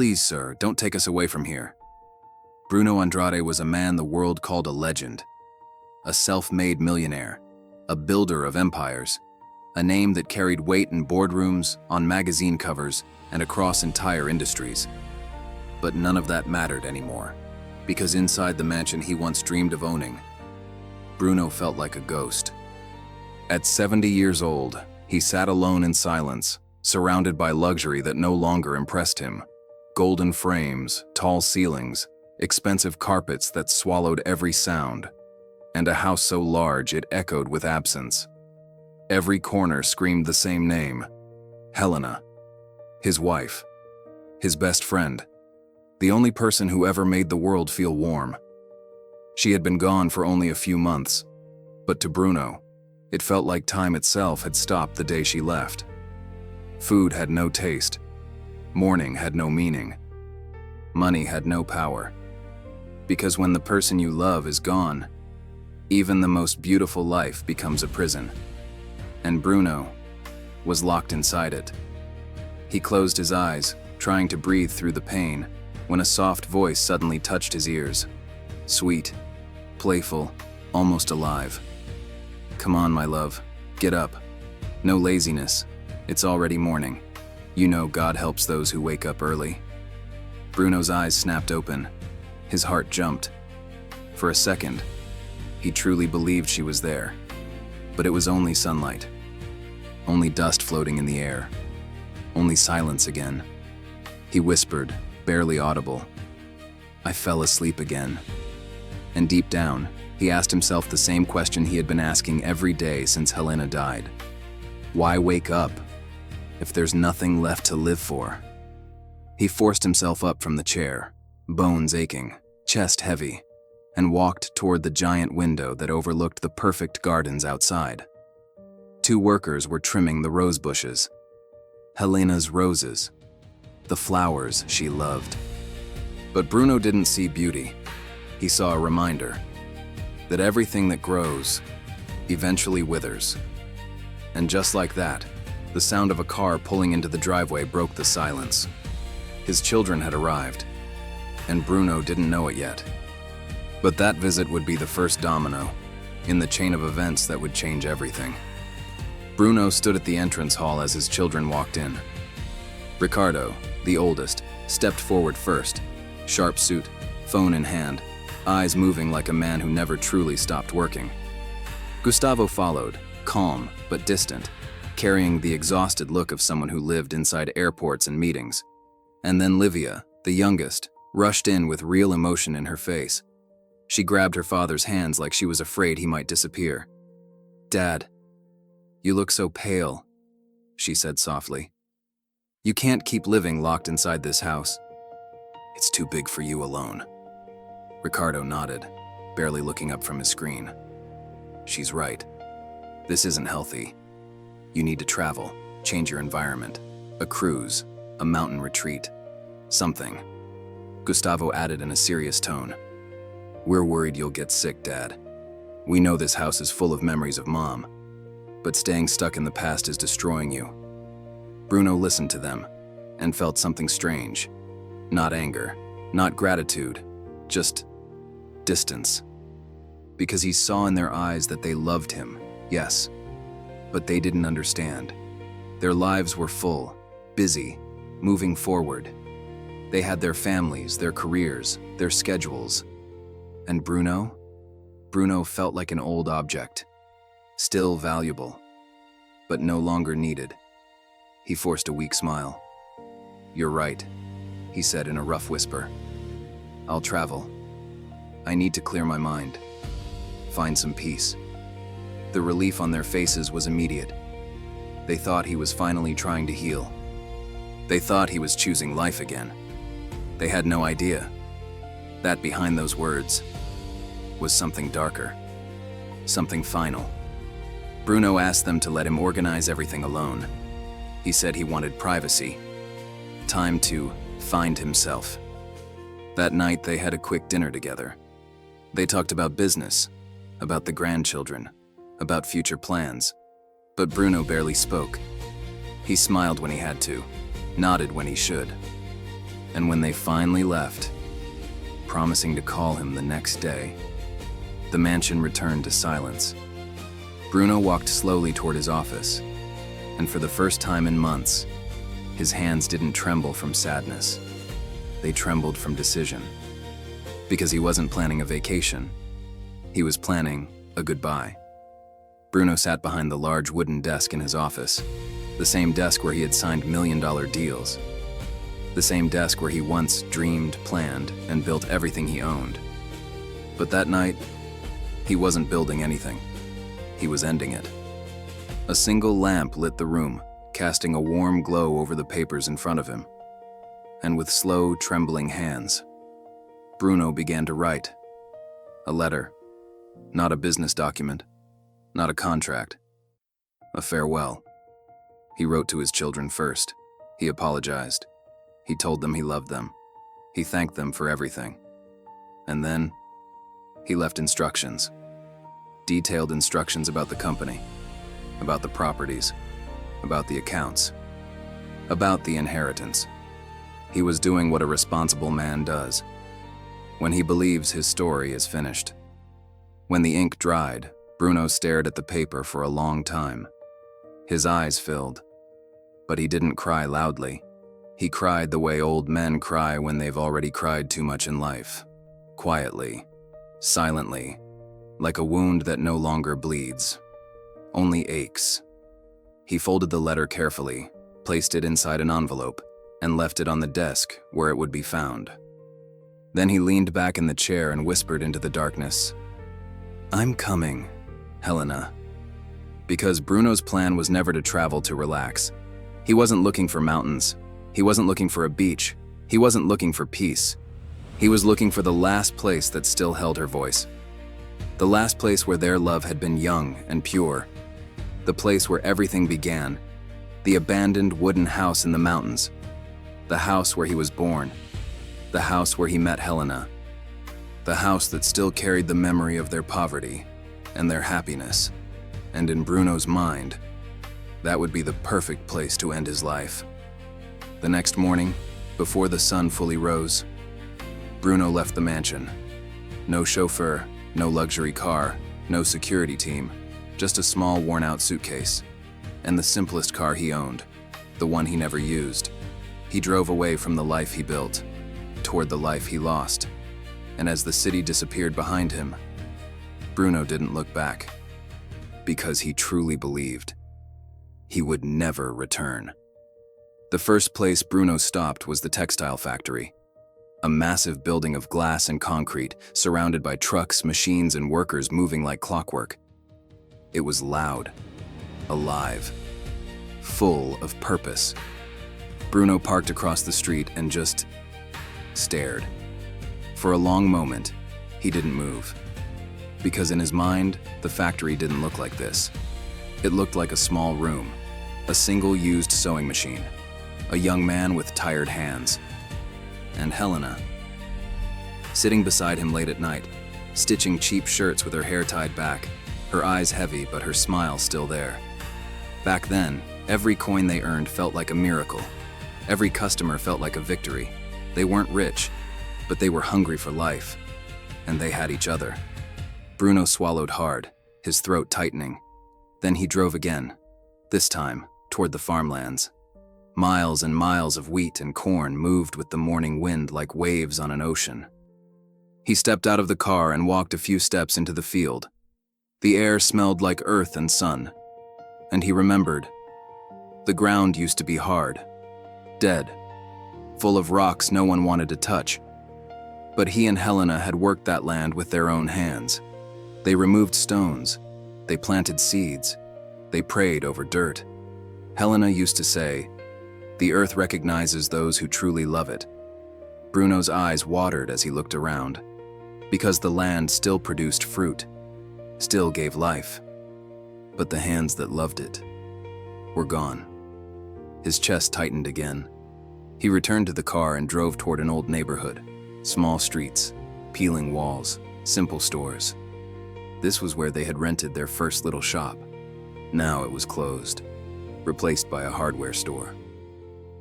Please, sir, don't take us away from here. Bruno Andrade was a man the world called a legend. A self-made millionaire, a builder of empires, a name that carried weight in boardrooms, on magazine covers, and across entire industries. But none of that mattered anymore, because inside the mansion he once dreamed of owning, Bruno felt like a ghost. At 70 years old, he sat alone in silence, surrounded by luxury that no longer impressed him. Golden frames, tall ceilings, expensive carpets that swallowed every sound, and a house so large it echoed with absence. Every corner screamed the same name: Helena. His wife. His best friend. The only person who ever made the world feel warm. She had been gone for only a few months, but to Bruno, it felt like time itself had stopped the day she left. Food had no taste. Mourning had no meaning. Money had no power. Because when the person you love is gone, even the most beautiful life becomes a prison. And Bruno was locked inside it. He closed his eyes, trying to breathe through the pain, when a soft voice suddenly touched his ears. Sweet, playful, almost alive. Come on, my love, get up. No laziness, it's already morning. You know God helps those who wake up early. Bruno's eyes snapped open. His heart jumped. For a second, he truly believed she was there. But it was only sunlight. Only dust floating in the air. Only silence again. He whispered, barely audible, I fell asleep again. And deep down, he asked himself the same question he had been asking every day since Helena died. Why wake up if there's nothing left to live for? He forced himself up from the chair, bones aching, chest heavy, and walked toward the giant window that overlooked the perfect gardens outside. 2 workers were trimming the rose bushes. Helena's roses, the flowers she loved. But Bruno didn't see beauty. He saw a reminder that everything that grows eventually withers. And just like that, the sound of a car pulling into the driveway broke the silence. His children had arrived, and Bruno didn't know it yet. But that visit would be the first domino in the chain of events that would change everything. Bruno stood at the entrance hall as his children walked in. Ricardo, the oldest, stepped forward first, sharp suit, phone in hand, eyes moving like a man who never truly stopped working. Gustavo followed, calm but distant, carrying the exhausted look of someone who lived inside airports and meetings. And then Livia, the youngest, rushed in with real emotion in her face. She grabbed her father's hands like she was afraid he might disappear. Dad, you look so pale, she said softly. You can't keep living locked inside this house. It's too big for you alone. Ricardo nodded, barely looking up from his screen. She's right. This isn't healthy. You need to travel, change your environment. A cruise, a mountain retreat, something. Gustavo added in a serious tone. We're worried you'll get sick, Dad. We know this house is full of memories of Mom, but staying stuck in the past is destroying you. Bruno listened to them and felt something strange. Not anger, not gratitude, just distance. Because he saw in their eyes that they loved him, yes, but they didn't understand. Their lives were full, busy, moving forward. They had their families, their careers, their schedules. And Bruno felt like an old object, still valuable, but no longer needed. He forced a weak smile. You're right, he said in a rough whisper. I'll travel. I need to clear my mind, find some peace. The relief on their faces was immediate. They thought he was finally trying to heal. They thought he was choosing life again. They had no idea that behind those words was something darker, something final. Bruno asked them to let him organize everything alone. He said he wanted privacy, time to find himself. That night they had a quick dinner together. They talked about business, about the grandchildren, about future plans. But Bruno barely spoke. He smiled when he had to, nodded when he should. And when they finally left, promising to call him the next day, the mansion returned to silence. Bruno walked slowly toward his office, and for the first time in months, his hands didn't tremble from sadness. They trembled from decision. Because he wasn't planning a vacation, he was planning a goodbye. Bruno sat behind the large wooden desk in his office, the same desk where he had signed million-dollar deals, the same desk where he once dreamed, planned, and built everything he owned. But that night, he wasn't building anything. He was ending it. A single lamp lit the room, casting a warm glow over the papers in front of him. And with slow, trembling hands, Bruno began to write. A letter. Not a business document. Not a contract. A farewell. He wrote to his children first. He apologized. He told them he loved them. He thanked them for everything. And then, he left instructions. Detailed instructions about the company, about the properties, about the accounts, about the inheritance. He was doing what a responsible man does when he believes his story is finished. When the ink dried, Bruno stared at the paper for a long time. His eyes filled, but he didn't cry loudly. He cried the way old men cry when they've already cried too much in life. Quietly, silently, like a wound that no longer bleeds, only aches. He folded the letter carefully, placed it inside an envelope, and left it on the desk where it would be found. Then he leaned back in the chair and whispered into the darkness, "I'm coming, Helena." Because Bruno's plan was never to travel to relax. He wasn't looking for mountains. He wasn't looking for a beach. He wasn't looking for peace. He was looking for the last place that still held her voice. The last place where their love had been young and pure. The place where everything began. The abandoned wooden house in the mountains. The house where he was born. The house where he met Helena. The house that still carried the memory of their poverty and their happiness. And in Bruno's mind, that would be the perfect place to end his life. The next morning, before the sun fully rose, Bruno left the mansion. No chauffeur, no luxury car, no security team, just a small worn-out suitcase. And the simplest car he owned, the one he never used. He drove away from the life he built, toward the life he lost. And as the city disappeared behind him, Bruno didn't look back, because he truly believed he would never return. The first place Bruno stopped was the textile factory, a massive building of glass and concrete, surrounded by trucks, machines, and workers moving like clockwork. It was loud, alive, full of purpose. Bruno parked across the street and just stared. For a long moment, he didn't move, because in his mind, the factory didn't look like this. It looked like a small room, a single used sewing machine, a young man with tired hands, and Helena, sitting beside him late at night, stitching cheap shirts with her hair tied back, her eyes heavy but her smile still there. Back then, every coin they earned felt like a miracle. Every customer felt like a victory. They weren't rich, but they were hungry for life, and they had each other. Bruno swallowed hard, his throat tightening. Then he drove again, this time toward the farmlands. Miles and miles of wheat and corn moved with the morning wind like waves on an ocean. He stepped out of the car and walked a few steps into the field. The air smelled like earth and sun, and he remembered. The ground used to be hard, dead, full of rocks no one wanted to touch. But he and Helena had worked that land with their own hands. They removed stones, they planted seeds, they prayed over dirt. Helena used to say, "The earth recognizes those who truly love it." Bruno's eyes watered as he looked around, because the land still produced fruit, still gave life. But the hands that loved it were gone. His chest tightened again. He returned to the car and drove toward an old neighborhood. Small streets, peeling walls, simple stores. This was where they had rented their first little shop. Now it was closed, replaced by a hardware store.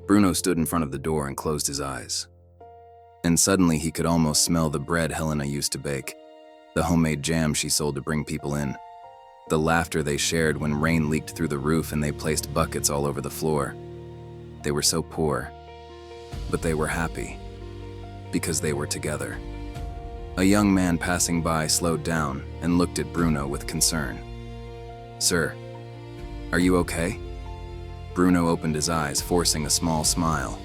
Bruno stood in front of the door and closed his eyes. And suddenly he could almost smell the bread Helena used to bake, the homemade jam she sold to bring people in, the laughter they shared when rain leaked through the roof and they placed buckets all over the floor. They were so poor, but they were happy, because they were together. A young man passing by slowed down and looked at Bruno with concern. "Sir, are you okay?" Bruno opened his eyes, forcing a small smile.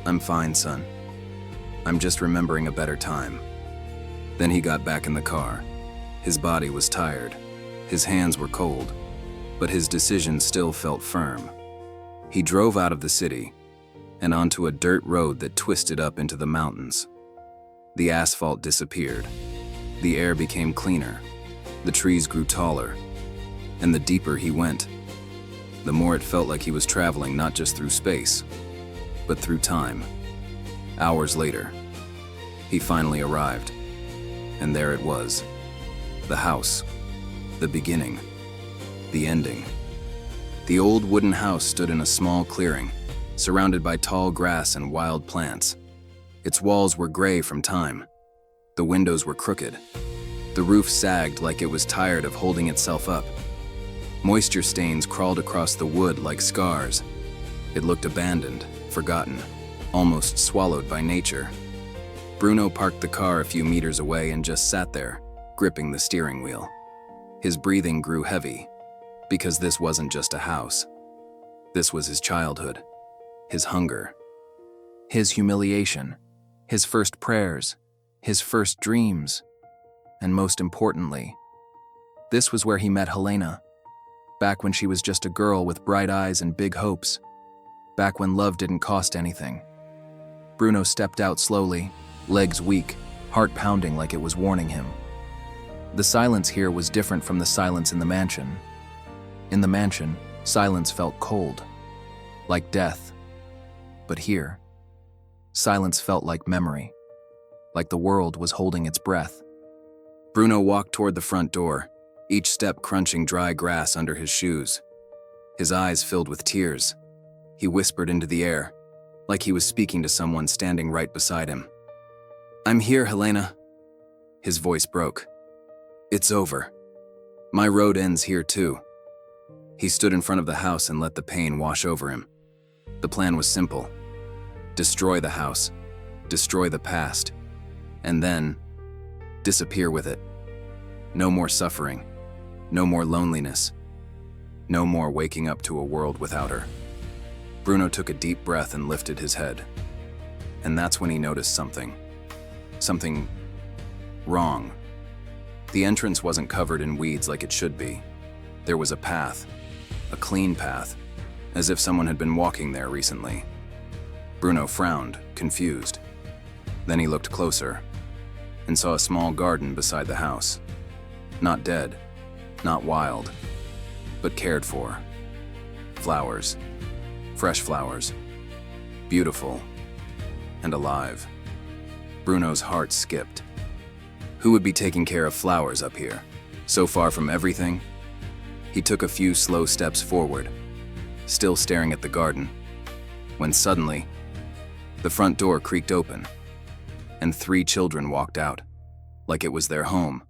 "I'm fine, son. I'm just remembering a better time." Then he got back in the car. His body was tired. His hands were cold, but his decision still felt firm. He drove out of the city and onto a dirt road that twisted up into the mountains. The asphalt disappeared. The air became cleaner. The trees grew taller. And the deeper he went, the more it felt like he was traveling not just through space, but through time. Hours later, he finally arrived. And there it was. The house. The beginning. The ending. The old wooden house stood in a small clearing, surrounded by tall grass and wild plants. Its walls were gray from time. The windows were crooked. The roof sagged like it was tired of holding itself up. Moisture stains crawled across the wood like scars. It looked abandoned, forgotten, almost swallowed by nature. Bruno parked the car a few meters away and just sat there, gripping the steering wheel. His breathing grew heavy, because this wasn't just a house. This was his childhood, his hunger, his humiliation, his first prayers, his first dreams, and most importantly, this was where he met Helena, back when she was just a girl with bright eyes and big hopes, back when love didn't cost anything. Bruno stepped out slowly, legs weak, heart pounding like it was warning him. The silence here was different from the silence in the mansion. In the mansion, silence felt cold, like death. But here, silence felt like memory, like the world was holding its breath. Bruno walked toward the front door, each step crunching dry grass under his shoes. His eyes filled with tears. He whispered into the air, like he was speaking to someone standing right beside him. "I'm here, Helena." His voice broke. "It's over. My road ends here too." He stood in front of the house and let the pain wash over him. The plan was simple. Destroy the house, destroy the past, and then disappear with it. No more suffering, no more loneliness, no more waking up to a world without her. Bruno took a deep breath and lifted his head. And that's when he noticed something. Something wrong. The entrance wasn't covered in weeds like it should be. There was a path, a clean path, as if someone had been walking there recently. Bruno frowned, confused. Then he looked closer and saw a small garden beside the house. Not dead, not wild, but cared for. Flowers, fresh flowers, beautiful and alive. Bruno's heart skipped. Who would be taking care of flowers up here, so far from everything? He took a few slow steps forward, still staring at the garden, when suddenly, the front door creaked open, and 3 children walked out, like it was their home.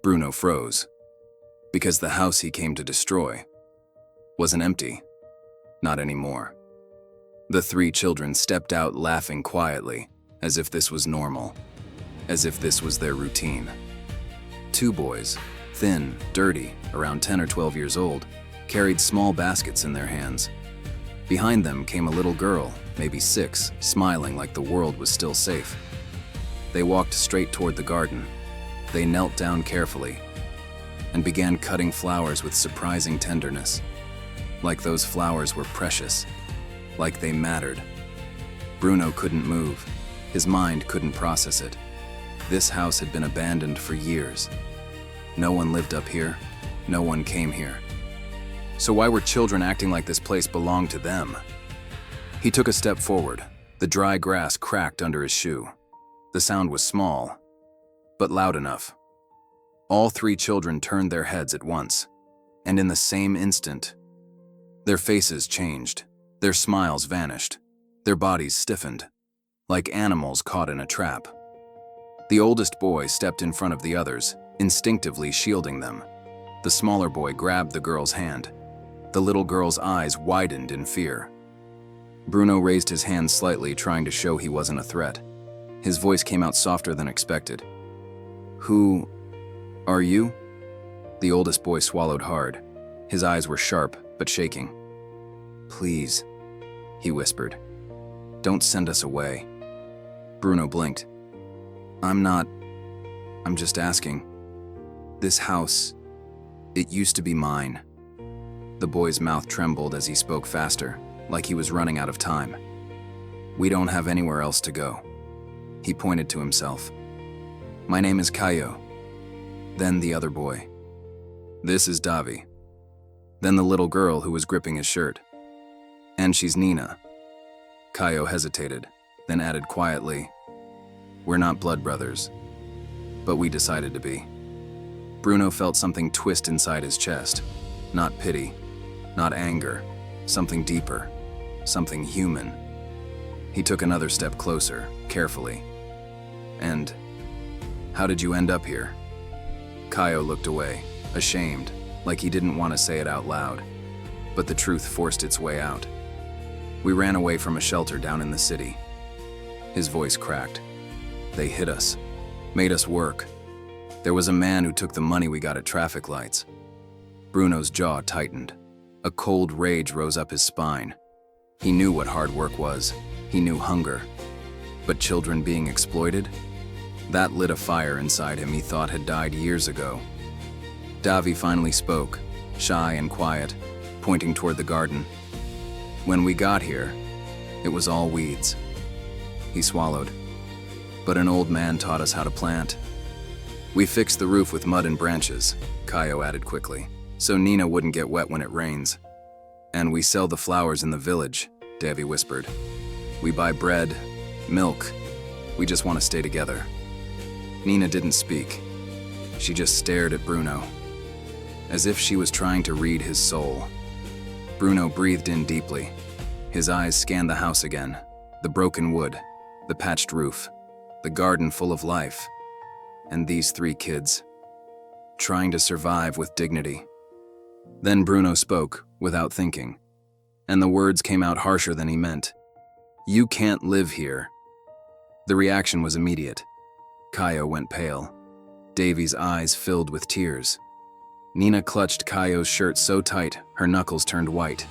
Bruno froze, because the house he came to destroy wasn't empty, not anymore. The 3 children stepped out laughing quietly, as if this was normal, as if this was their routine. 2 boys, thin, dirty, around 10 or 12 years old, carried small baskets in their hands. Behind them came a little girl, maybe 6, smiling like the world was still safe. They walked straight toward the garden. They knelt down carefully and began cutting flowers with surprising tenderness, like those flowers were precious, like they mattered. Bruno couldn't move. His mind couldn't process it. This house had been abandoned for years. No one lived up here. No one came here. So why were children acting like this place belonged to them? He took a step forward. The dry grass cracked under his shoe. The sound was small, but loud enough. All 3 children turned their heads at once, and in the same instant, their faces changed, their smiles vanished, their bodies stiffened, like animals caught in a trap. The oldest boy stepped in front of the others, instinctively shielding them. The smaller boy grabbed the girl's hand. The little girl's eyes widened in fear. Bruno raised his hand slightly, trying to show he wasn't a threat. His voice came out softer than expected. "Who are you?" The oldest boy swallowed hard. His eyes were sharp, but shaking. "Please," he whispered. "Don't send us away." Bruno blinked. I'm just asking. This house, it used to be mine." The boy's mouth trembled as he spoke faster, like he was running out of time. "We don't have anywhere else to go." He pointed to himself. "My name is Caio." Then the other boy. "This is Davi." Then the little girl who was gripping his shirt. "And she's Nina." Caio hesitated, then added quietly, "We're not blood brothers, but we decided to be." Bruno felt something twist inside his chest. Not pity, not anger, something deeper, something human. He took another step closer, carefully. "And how did you end up here?" Caio looked away, ashamed, like he didn't want to say it out loud. But the truth forced its way out. "We ran away from a shelter down in the city." His voice cracked. "They hit us, made us work. There was a man who took the money we got at traffic lights." Bruno's jaw tightened. A cold rage rose up his spine. He knew what hard work was. He knew hunger. But children being exploited? That lit a fire inside him he thought had died years ago. Davi finally spoke, shy and quiet, pointing toward the garden. "When we got here, it was all weeds." He swallowed. "But an old man taught us how to plant." "We fixed the roof with mud and branches," Caio added quickly, "so Nina wouldn't get wet when it rains. And we sell the flowers in the village," Davi whispered. "We buy bread, milk. We just want to stay together." Nina didn't speak. She just stared at Bruno, as if she was trying to read his soul. Bruno breathed in deeply. His eyes scanned the house again, the broken wood, the patched roof, the garden full of life, and these three kids, trying to survive with dignity. Then Bruno spoke, without thinking, and the words came out harsher than he meant. "You can't live here." The reaction was immediate. Caio went pale. Davy's eyes filled with tears. Nina clutched Caio's shirt so tight, her knuckles turned white.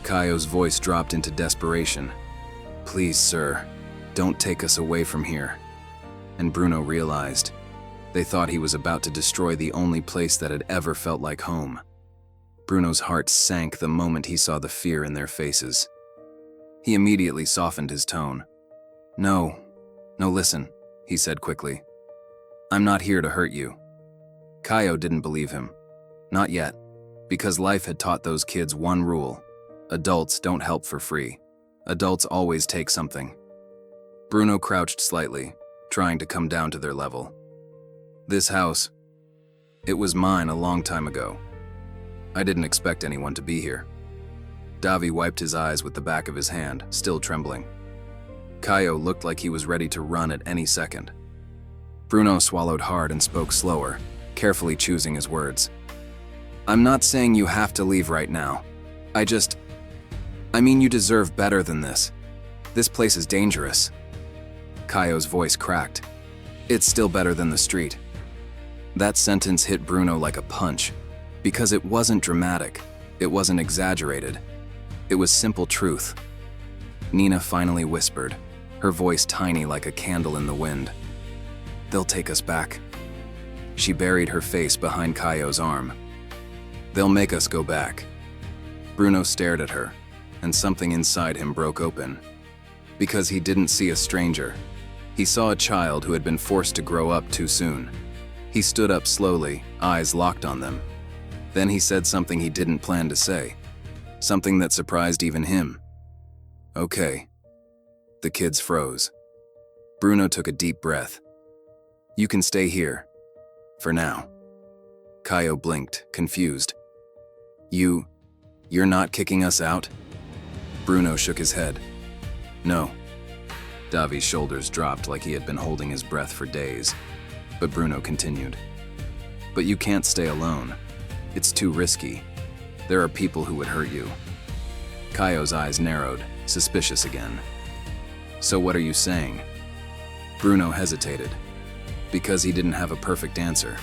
Caio's voice dropped into desperation. "Please, sir, don't take us away from here." And Bruno realized. They thought he was about to destroy the only place that had ever felt like home. Bruno's heart sank the moment he saw the fear in their faces. He immediately softened his tone. No, listen," he said quickly. "I'm not here to hurt you." Caio didn't believe him. Not yet, because life had taught those kids one rule. Adults don't help for free. Adults always take something. Bruno crouched slightly, trying to come down to their level. "This house, it was mine a long time ago. I didn't expect anyone to be here." Davi wiped his eyes with the back of his hand, still trembling. Caio looked like he was ready to run at any second. Bruno swallowed hard and spoke slower, carefully choosing his words. "I'm not saying you have to leave right now. I mean you deserve better than this. This place is dangerous." Caio's voice cracked. "It's still better than the street." That sentence hit Bruno like a punch, because it wasn't dramatic, it wasn't exaggerated. It was simple truth. Nina finally whispered, her voice tiny like a candle in the wind. "They'll take us back." She buried her face behind Caio's arm. "They'll make us go back." Bruno stared at her, and something inside him broke open. Because he didn't see a stranger. He saw a child who had been forced to grow up too soon. He stood up slowly, eyes locked on them. Then he said something he didn't plan to say. Something that surprised even him. "Okay." The kids froze. Bruno took a deep breath. "You can stay here. For now." Caio blinked, confused. You're not kicking us out?" Bruno shook his head. "No." Davi's shoulders dropped like he had been holding his breath for days, but Bruno continued. But you can't stay alone. It's too risky. There are people who would hurt you. Kaio's eyes narrowed, suspicious again. So what are you saying? Bruno hesitated, because he didn't have a perfect answer.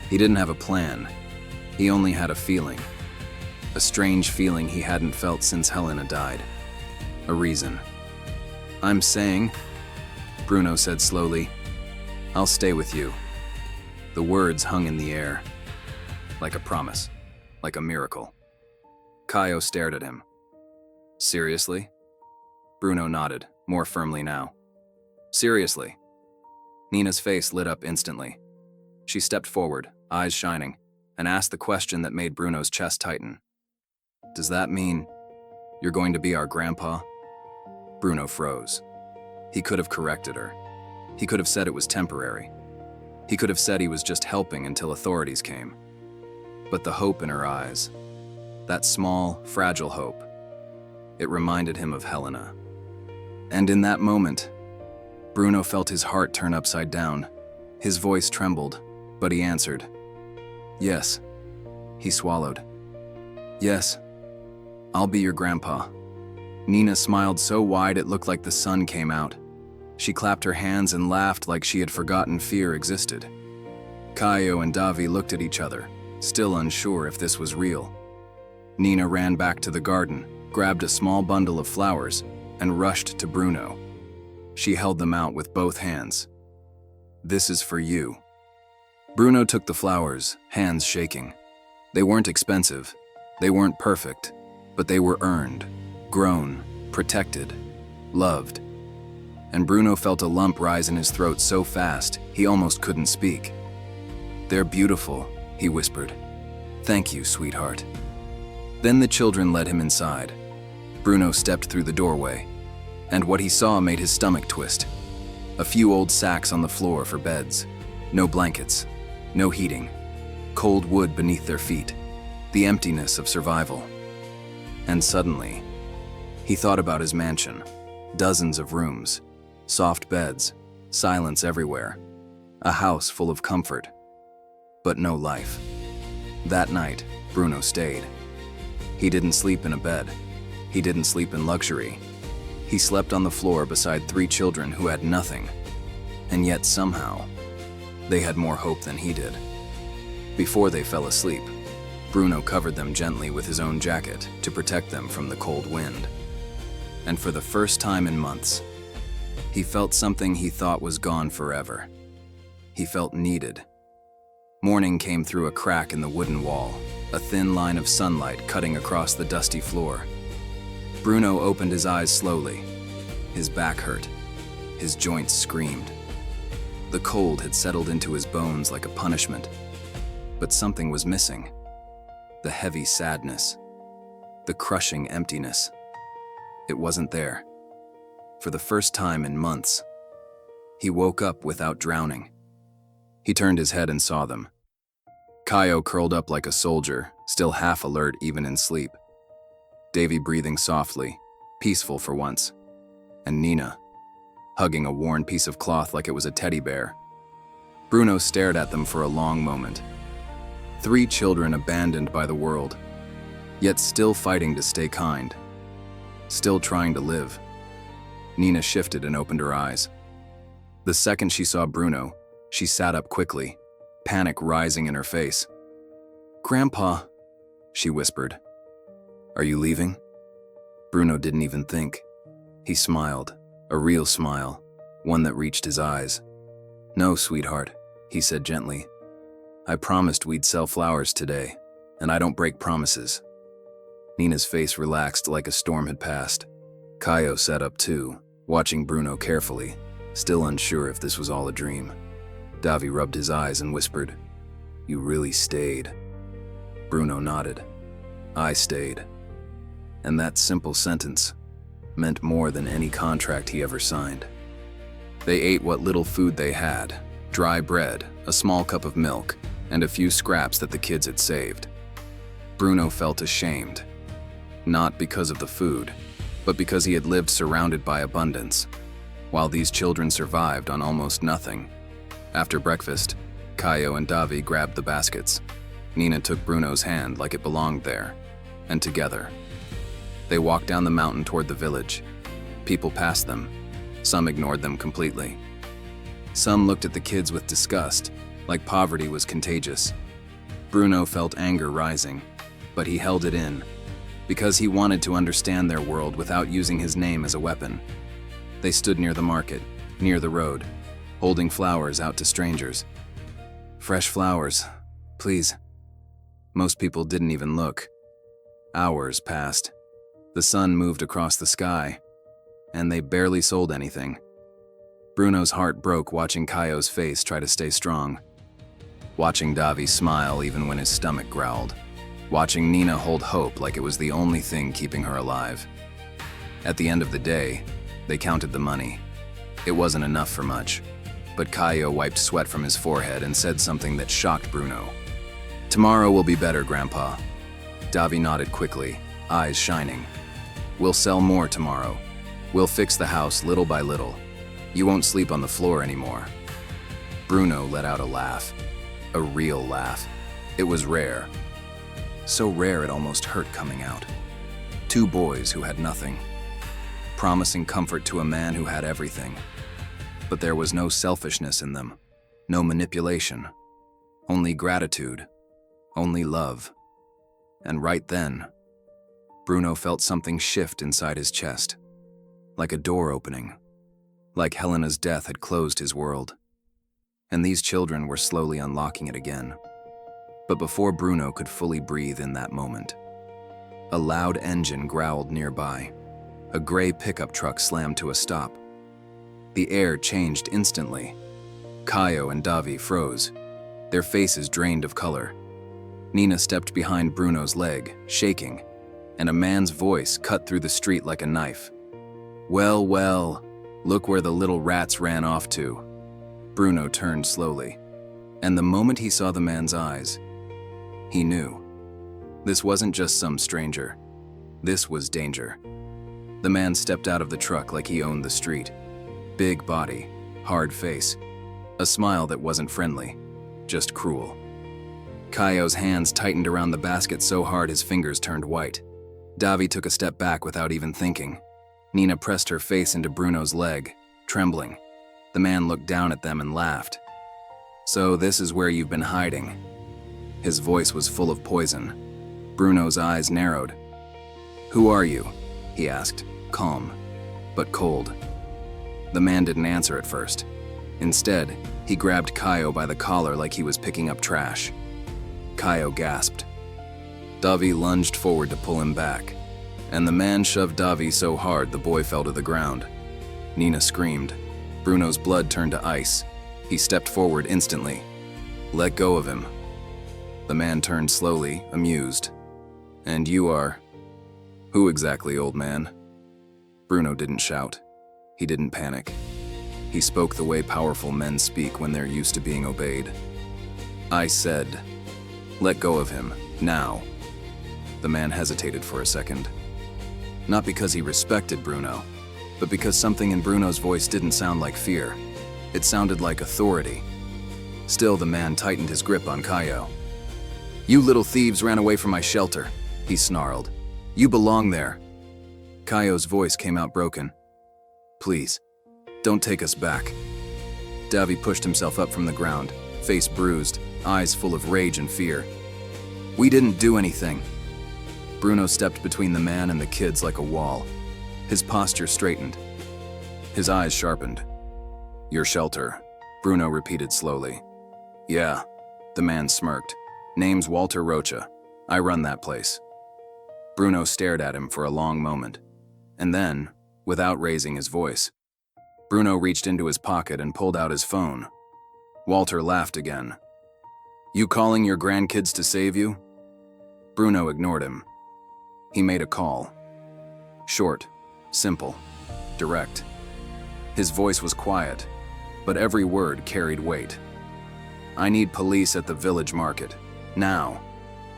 He didn't have a plan. He only had a feeling. A strange feeling he hadn't felt since Helena died. A reason. I'm saying, Bruno said slowly, I'll stay with you. The words hung in the air, like a promise, like a miracle. Kaio stared at him. Seriously? Bruno nodded, more firmly now. Seriously. Nina's face lit up instantly. She stepped forward, eyes shining, and asked the question that made Bruno's chest tighten. Does that mean you're going to be our grandpa? Bruno froze. He could have corrected her. He could have said it was temporary. He could have said he was just helping until authorities came. But the hope in her eyes, that small, fragile hope, it reminded him of Helena. And in that moment, Bruno felt his heart turn upside down. His voice trembled, but he answered. Yes. He swallowed. Yes. I'll be your grandpa. Nina smiled so wide it looked like the sun came out. She clapped her hands and laughed like she had forgotten fear existed. Kaio and Davi looked at each other, still unsure if this was real. Nina ran back to the garden, grabbed a small bundle of flowers, and rushed to Bruno. She held them out with both hands. This is for you. Bruno took the flowers, hands shaking. They weren't expensive. They weren't perfect, but they were earned, grown, protected, loved. And Bruno felt a lump rise in his throat so fast, he almost couldn't speak. They're beautiful, he whispered. Thank you, sweetheart. Then the children led him inside. Bruno stepped through the doorway, and what he saw made his stomach twist. A few old sacks on the floor for beds. No blankets, no heating. Cold wood beneath their feet. The emptiness of survival. And suddenly, he thought about his mansion. Dozens of rooms, soft beds, silence everywhere. A house full of comfort, but no life. That night, Bruno stayed. He didn't sleep in a bed. He didn't sleep in luxury. He slept on the floor beside 3 children who had nothing. And yet somehow, they had more hope than he did. Before they fell asleep, Bruno covered them gently with his own jacket to protect them from the cold wind. And for the first time in months, he felt something he thought was gone forever. He felt needed. Morning came through a crack in the wooden wall, a thin line of sunlight cutting across the dusty floor. Bruno opened his eyes slowly. His back hurt. His joints screamed. The cold had settled into his bones like a punishment. But something was missing. The heavy sadness. The crushing emptiness. It wasn't there. For the first time in months, he woke up without drowning. He turned his head and saw them. Kaio curled up like a soldier, still half alert even in sleep. Davy breathing softly, peaceful for once. And Nina, hugging a worn piece of cloth like it was a teddy bear. Bruno stared at them for a long moment. 3 children abandoned by the world, yet still fighting to stay kind. Still trying to live. Nina shifted and opened her eyes. The second she saw Bruno, she sat up quickly, panic rising in her face. "Grandpa," she whispered. "Are you leaving?" Bruno didn't even think. He smiled, a real smile, one that reached his eyes. "No, sweetheart," he said gently. "I promised we'd sell flowers today, and I don't break promises." Nina's face relaxed like a storm had passed. Kaio sat up too, watching Bruno carefully, still unsure if this was all a dream. Davi rubbed his eyes and whispered, "You really stayed." Bruno nodded. "I stayed." And that simple sentence meant more than any contract he ever signed. They ate what little food they had, dry bread, a small cup of milk, and a few scraps that the kids had saved. Bruno felt ashamed, not because of the food, but because he had lived surrounded by abundance. while these children survived on almost nothing. After breakfast, Caio and Davi grabbed the baskets. Nina took Bruno's hand like it belonged there, and together, they walked down the mountain toward the village. People passed them. Some ignored them completely. Some looked at the kids with disgust, like poverty was contagious. Bruno felt anger rising, but he held it in, because he wanted to understand their world without using his name as a weapon. They stood near the market, near the road, holding flowers out to strangers. "Fresh flowers, please." Most people didn't even look. Hours passed. The sun moved across the sky, and they barely sold anything. Bruno's heart broke watching Caio's face try to stay strong, watching Davi smile even when his stomach growled, watching Nina hold hope like it was the only thing keeping her alive. At the end of the day, they counted the money. It wasn't enough for much, but Caio wiped sweat from his forehead and said something that shocked Bruno. "Tomorrow will be better, Grandpa." Davi nodded quickly, eyes shining. "We'll sell more tomorrow. We'll fix the house little by little. You won't sleep on the floor anymore." Bruno let out a laugh. A real laugh. It was rare. So rare it almost hurt coming out. Two boys who had nothing, promising comfort to a man who had everything. But there was no selfishness in them, no manipulation, only gratitude, only love. And right then, Bruno felt something shift inside his chest, like a door opening, like Helena's death had closed his world. And these children were slowly unlocking it again. But before Bruno could fully breathe in that moment, a loud engine growled nearby. A gray pickup truck slammed to a stop. The air changed instantly. Caio and Davi froze, their faces drained of color. Nina stepped behind Bruno's leg, shaking, and a man's voice cut through the street like a knife. "Well, well, look where the little rats ran off to." Bruno turned slowly, and the moment he saw the man's eyes, he knew. This wasn't just some stranger. This was danger. The man stepped out of the truck like he owned the street. Big body, hard face, a smile that wasn't friendly, just cruel. Caio's hands tightened around the basket so hard his fingers turned white. Davi took a step back without even thinking. Nina pressed her face into Bruno's leg, trembling. The man looked down at them and laughed. "So this is where you've been hiding." His voice was full of poison. Bruno's eyes narrowed. "Who are you?" he asked, calm, but cold. The man didn't answer at first. Instead, he grabbed Caio by the collar like he was picking up trash. Caio gasped. Davi lunged forward to pull him back, and the man shoved Davi so hard the boy fell to the ground. Nina screamed. Bruno's blood turned to ice. He stepped forward instantly. "Let go of him." The man turned slowly, amused. "And you are?" "Who exactly, old man?" Bruno didn't shout. He didn't panic. He spoke the way powerful men speak when they're used to being obeyed. "I said, let go of him, now." The man hesitated for a second. Not because he respected Bruno, but because something in Bruno's voice didn't sound like fear. It sounded like authority. Still, the man tightened his grip on Caio. "You little thieves ran away from my shelter," he snarled. "You belong there." Caio's voice came out broken. "Please, don't take us back." Davi pushed himself up from the ground, face bruised, eyes full of rage and fear. "We didn't do anything." Bruno stepped between the man and the kids like a wall. His posture straightened. His eyes sharpened. "Your shelter," Bruno repeated slowly. "Yeah," the man smirked. "Name's Walter Rocha. I run that place." Bruno stared at him for a long moment, and then, without raising his voice, Bruno reached into his pocket and pulled out his phone. Walter laughed again. "You calling your grandkids to save you?" Bruno ignored him. He made a call. Short, simple, direct. His voice was quiet, but every word carried weight. "I need police at the village market. Now.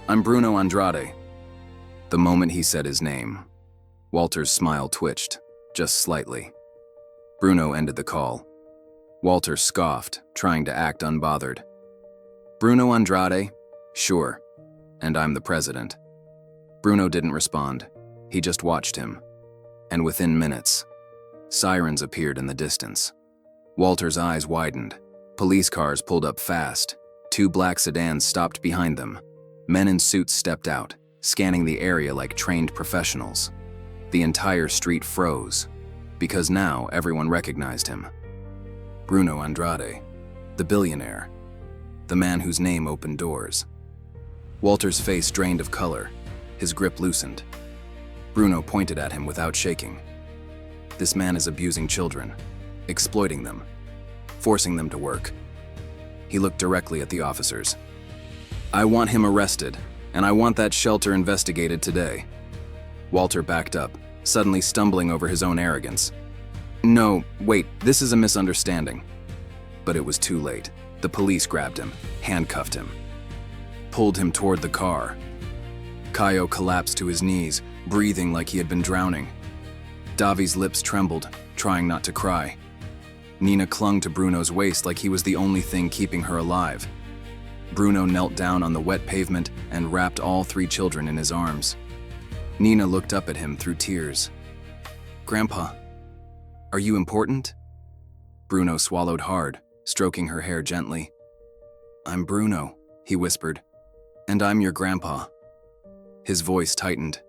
I'm Bruno Andrade." The moment he said his name, Walter's smile twitched, just slightly. Bruno ended the call. Walter scoffed, trying to act unbothered. Bruno Andrade? Sure. And I'm the president. Bruno didn't respond. He just watched him. And within minutes, sirens appeared in the distance. Walter's eyes widened. Police cars pulled up fast. 2 black sedans stopped behind them. Men in suits stepped out, scanning the area like trained professionals. The entire street froze, because now everyone recognized him. Bruno Andrade, the billionaire, the man whose name opened doors. Walter's face drained of color, his grip loosened. Bruno pointed at him without shaking. This man is abusing children, exploiting them, forcing them to work. He looked directly at the officers. I want him arrested, and I want that shelter investigated today. Walter backed up, suddenly stumbling over his own arrogance. No, wait, this is a misunderstanding. But it was too late. The police grabbed him, handcuffed him, pulled him toward the car. Caio collapsed to his knees, breathing like he had been drowning. Davi's lips trembled, trying not to cry. Nina clung to Bruno's waist like he was the only thing keeping her alive. Bruno knelt down on the wet pavement and wrapped all 3 children in his arms. Nina looked up at him through tears. Grandpa, are you important? Bruno swallowed hard, stroking her hair gently. I'm Bruno, he whispered, and I'm your grandpa. His voice tightened.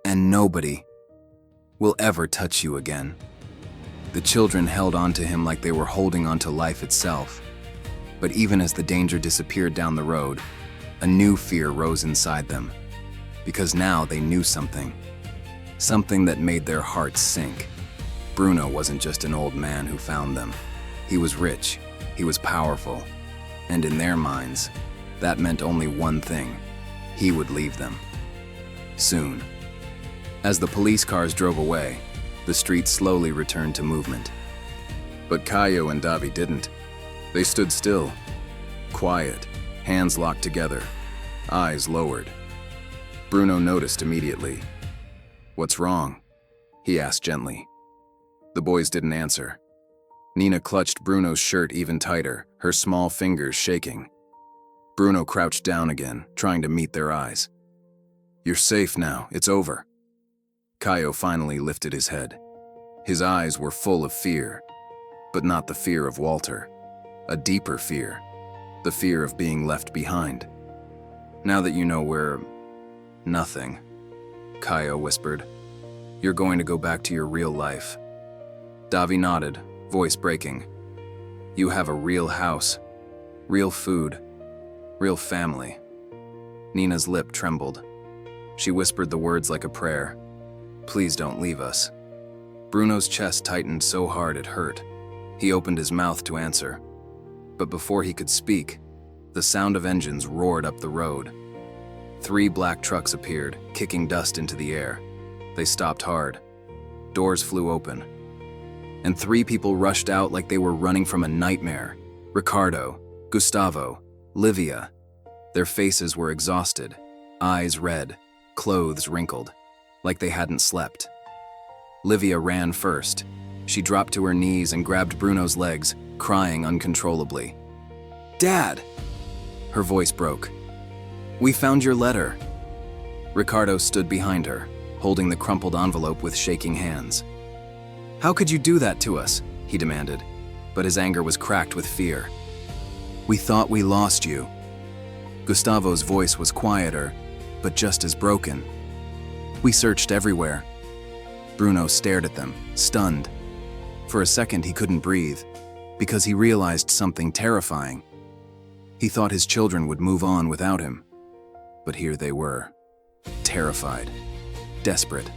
And nobody will ever touch you again. The children held onto him like they were holding onto life itself. But even as the danger disappeared down the road, a new fear rose inside them. Because now they knew something. Something that made their hearts sink. Bruno wasn't just an old man who found them. He was rich, he was powerful, and in their minds, that meant only one thing. He would leave them. Soon. As the police cars drove away, the street slowly returned to movement. But Caio and Davi didn't. They stood still, quiet, hands locked together, eyes lowered. Bruno noticed immediately. What's wrong? He asked gently. The boys didn't answer. Nina clutched Bruno's shirt even tighter, her small fingers shaking. Bruno crouched down again, trying to meet their eyes. You're safe now, it's over. Caio finally lifted his head. His eyes were full of fear, but not the fear of Walter. A deeper fear, the fear of being left behind. Now that you know we're nothing, Caio whispered, you're going to go back to your real life. Davi nodded, voice breaking. You have a real house, real food, real family. Nina's lip trembled. She whispered the words like a prayer. Please don't leave us. Bruno's chest tightened so hard it hurt. He opened his mouth to answer. But before he could speak, the sound of engines roared up the road. 3 black trucks appeared, kicking dust into the air. They stopped hard. Doors flew open. And 3 people rushed out like they were running from a nightmare. Ricardo, Gustavo, Livia. Their faces were exhausted, eyes red, clothes wrinkled, like they hadn't slept. Livia ran first. She dropped to her knees and grabbed Bruno's legs, crying uncontrollably. Dad! Her voice broke. We found your letter. Ricardo stood behind her, holding the crumpled envelope with shaking hands. How could you do that to us? He demanded, but his anger was cracked with fear. We thought we lost you. Gustavo's voice was quieter, but just as broken. We searched everywhere. Bruno stared at them, stunned. For a second he couldn't breathe, because he realized something terrifying. He thought his children would move on without him. But here they were, terrified, desperate,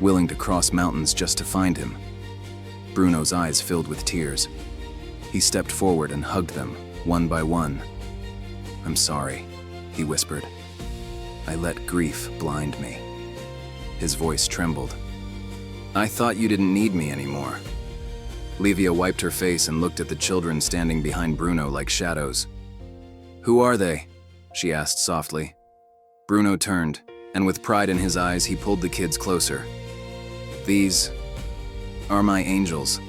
willing to cross mountains just to find him. Bruno's eyes filled with tears. He stepped forward and hugged them, one by one. I'm sorry, he whispered. I let grief blind me. His voice trembled. I thought you didn't need me anymore. Livia wiped her face and looked at the children standing behind Bruno like shadows. Who are they? She asked softly. Bruno turned, and with pride in his eyes, he pulled the kids closer. These are my angels."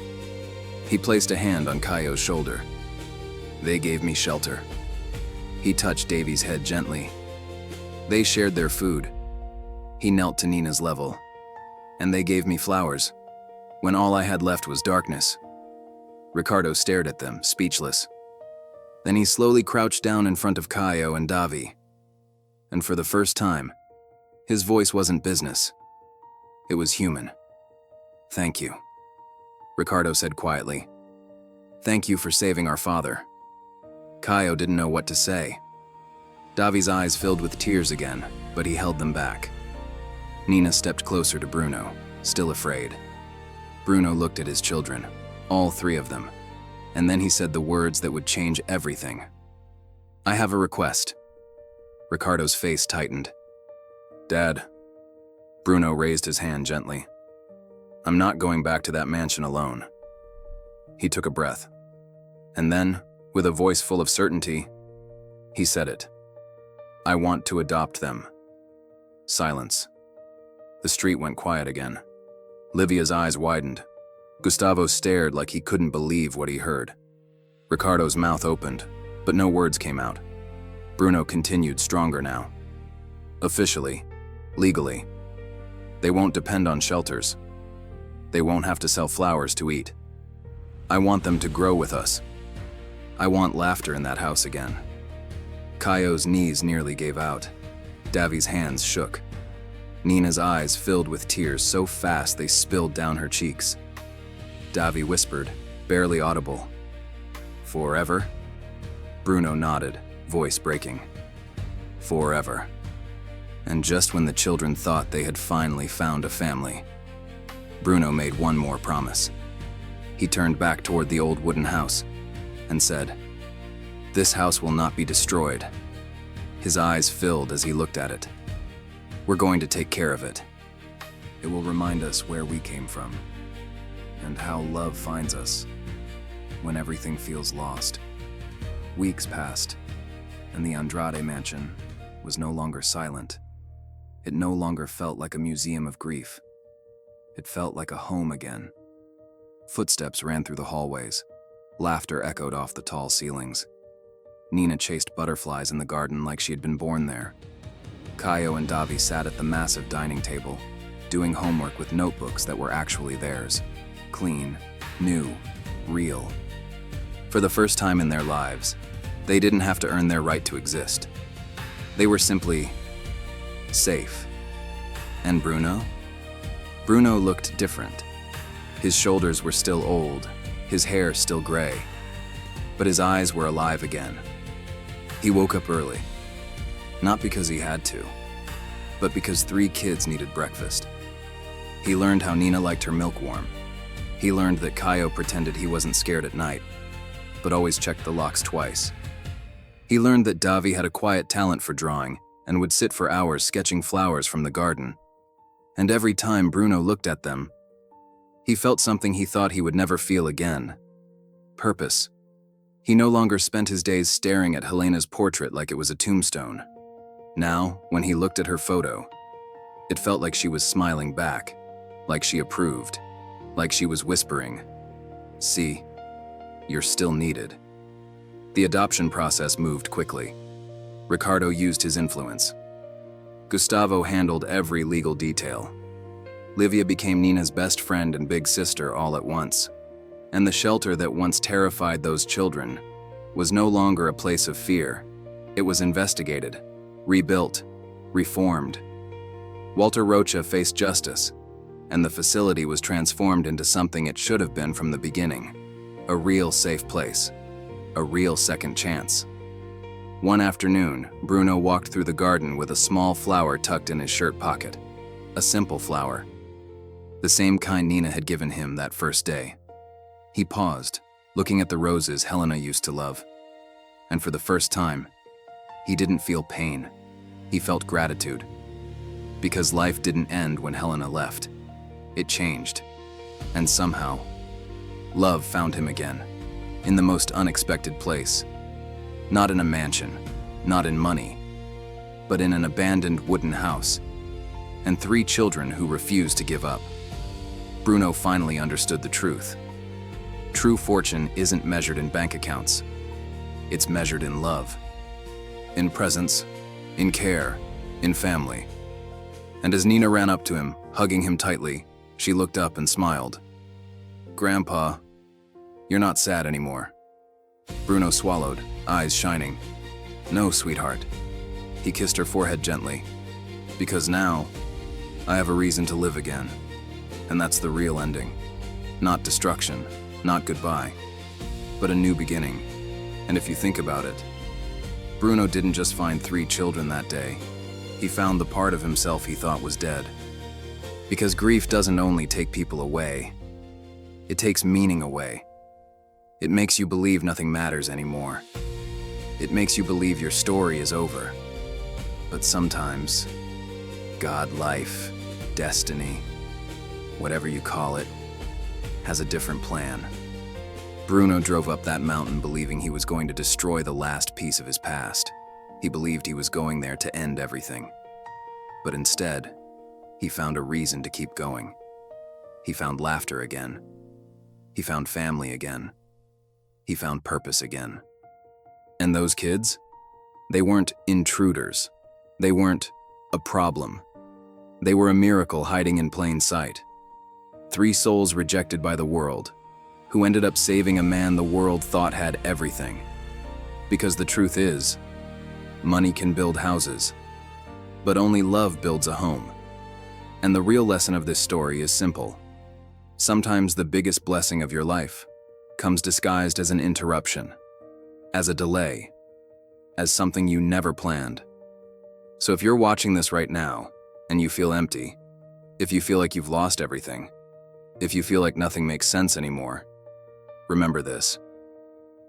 He placed a hand on Kaio's shoulder. "They gave me shelter." He touched Davy's head gently. "They shared their food." He knelt to Nina's level. "And they gave me flowers, when all I had left was darkness." Ricardo stared at them, speechless. Then he slowly crouched down in front of Kaio and Davy. And for the first time, his voice wasn't business. It was human. "Thank you," Ricardo said quietly. "Thank you for saving our father." Kaio didn't know what to say. Davy's eyes filled with tears again, but he held them back. Nina stepped closer to Bruno, still afraid. Bruno looked at his children, all three of them, and then he said the words that would change everything. "I have a request." Ricardo's face tightened. "Dad." Bruno raised his hand gently. "I'm not going back to that mansion alone." He took a breath. And then, with a voice full of certainty, he said it. "I want to adopt them." Silence. The street went quiet again. Livia's eyes widened. Gustavo stared like he couldn't believe what he heard. Ricardo's mouth opened, but no words came out. Bruno continued, stronger now. "Officially, legally, they won't depend on shelters. They won't have to sell flowers to eat. I want them to grow with us. I want laughter in that house again." Kaio's knees nearly gave out. Davy's hands shook. Nina's eyes filled with tears so fast they spilled down her cheeks. Davy whispered, barely audible, "Forever?" Bruno nodded, voice breaking. "Forever." And just when the children thought they had finally found a family, Bruno made one more promise. He turned back toward the old wooden house and said, "This house will not be destroyed." His eyes filled as he looked at it. "We're going to take care of it. It will remind us where we came from and how love finds us when everything feels lost." Weeks passed, and the Andrade mansion was no longer silent. It no longer felt like a museum of grief. It felt like a home again. Footsteps ran through the hallways. Laughter echoed off the tall ceilings. Nina chased butterflies in the garden like she had been born there. Kaio and Davy sat at the massive dining table, doing homework with notebooks that were actually theirs. Clean, new, real. For the first time in their lives, they didn't have to earn their right to exist. They were simply safe. And Bruno? Bruno looked different. His shoulders were still old, his hair still gray, but his eyes were alive again. He woke up early, not because he had to, but because 3 kids needed breakfast. He learned how Nina liked her milk warm. He learned that Kaio pretended he wasn't scared at night, but always checked the locks twice. He learned that Davy had a quiet talent for drawing and would sit for hours sketching flowers from the garden. And every time Bruno looked at them, he felt something he thought he would never feel again. Purpose. He no longer spent his days staring at Helena's portrait like it was a tombstone. Now, when he looked at her photo, it felt like she was smiling back, like she approved, like she was whispering, "See, you're still needed." The adoption process moved quickly. Ricardo used his influence. Gustavo handled every legal detail. Livia became Nina's best friend and big sister all at once. And the shelter that once terrified those children was no longer a place of fear. It was investigated, rebuilt, reformed. Walter Rocha faced justice, and the facility was transformed into something it should have been from the beginning. A real safe place. A real second chance. One afternoon, Bruno walked through the garden with a small flower tucked in his shirt pocket. A simple flower. The same kind Nina had given him that first day. He paused, looking at the roses Helena used to love. And for the first time, he didn't feel pain. He felt gratitude. Because life didn't end when Helena left. It changed. And somehow, love found him again. In the most unexpected place. Not in a mansion, not in money, but in an abandoned wooden house. And 3 children who refused to give up. Bruno finally understood the truth. True fortune isn't measured in bank accounts. It's measured in love, in presence, in care, in family. And as Nina ran up to him, hugging him tightly, she looked up and smiled. "Grandpa, you're not sad anymore." Bruno swallowed, eyes shining. "No, sweetheart." He kissed her forehead gently. "Because now, I have a reason to live again. And that's the real ending. Not destruction, not goodbye, but a new beginning. And if you think about it, Bruno didn't just find 3 children that day. He found the part of himself he thought was dead. Because grief doesn't only take people away, it takes meaning away. It makes you believe nothing matters anymore. It makes you believe your story is over. But sometimes, God, life, destiny, whatever you call it, has a different plan. Bruno drove up that mountain believing he was going to destroy the last piece of his past. He believed he was going there to end everything. But instead, he found a reason to keep going. He found laughter again. He found family again. He found purpose again. And those kids? They weren't intruders. They weren't a problem. They were a miracle hiding in plain sight. 3 souls rejected by the world, who ended up saving a man the world thought had everything. Because the truth is, money can build houses, but only love builds a home. And the real lesson of this story is simple. Sometimes the biggest blessing of your life comes disguised as an interruption, as a delay, as something you never planned. So if you're watching this right now and you feel empty, if you feel like you've lost everything, if you feel like nothing makes sense anymore, remember this.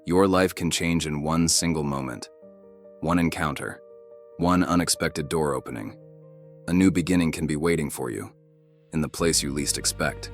Your life can change in one single moment, one encounter, one unexpected door opening. A new beginning can be waiting for you in the place you least expect.